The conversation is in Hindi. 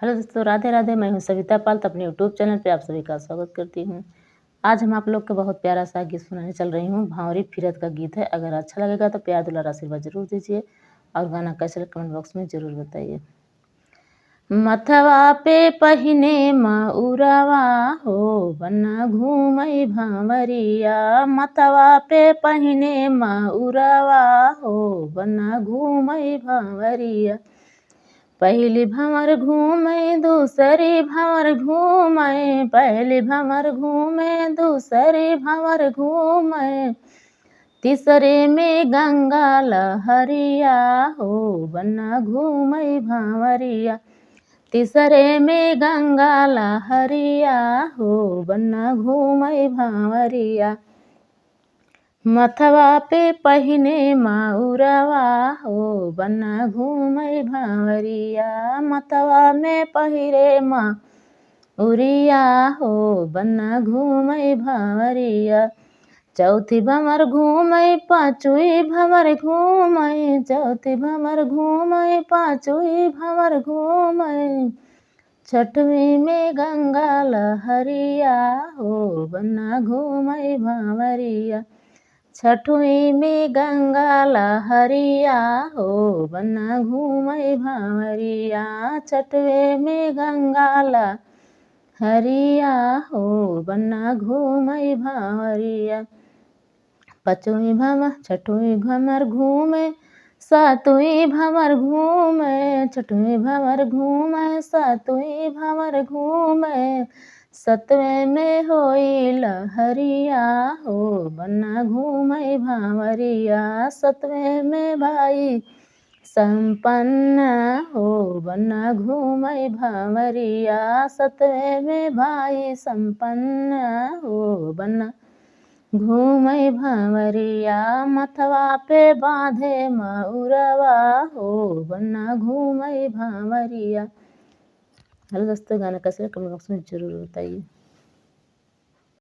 हेलो दोस्तों, राधे राधे। मैं हूँ सविता पाल, तो अपने यूट्यूब चैनल पे आप सभी का स्वागत करती हूँ। आज हम आप लोग को बहुत प्यारा सा गीत सुनाने चल रही हूँ। भांवरी फिरत का गीत है। अगर अच्छा लगेगा तो प्यार दुलार आशीर्वाद जरूर दीजिए और गाना कैसे लगा कमेंट बॉक्स में जरूर बताइए। मथवा पे पहिने मऊरवा हो बन्ना घूमई भांवरिया। मथवा पे पहिने मऊरवा हो बन्ना घूमई भांवरिया। पहली भंवर घूमे दूसरी भंवर घूमे, पहली भंवर घूमे दूसरी भंवर घूमे, तीसरे में गंगा लहरिया हो बन्ना घूमे भांवरिया। तीसरे में गंगा लहरिया हो बन्ना घूमे भांवरिया। मथवा पे पहिने मऊरवा हो बन्ना घूमई भांवरिया। मथवा में पहिरे मऊरिया हो बन्ना घूमई भांवरिया। चौथी भंवर घूमई पांचवी भंवर घूमई, चौथी भंवर घूमई पांचवी भंवर घूमई, छठवीं में गंगा लहरिया हो बन्ना घूमई भांवरिया। छठवीं में गंगा लहरिया हो बन्ना घूमई भांवरिया। छठवें में गंगा लहरिया हो बन्ना घूमई भांवरिया। पांचवीं भंवर छठवीं भंवर घूमे, सातवीं भंवर घूमे, छठवीं भंवर घूमे, सातवीं भंवर घूमे, सतवें में होई लहरिया हो बन्ना घूमई भांवरिया। सतवें में भाई संपन्न हो बन्ना घूमई भांवरिया। सतवें में भाई संपन्न हो बन्ना घूमई भांवरिया। मथवा पे बांधे मऊरवा हो बन्ना घूमई भांवरिया। हेलो दोस्तों, गाना कैसे कमेंट बॉक्स में जरूर बताइए।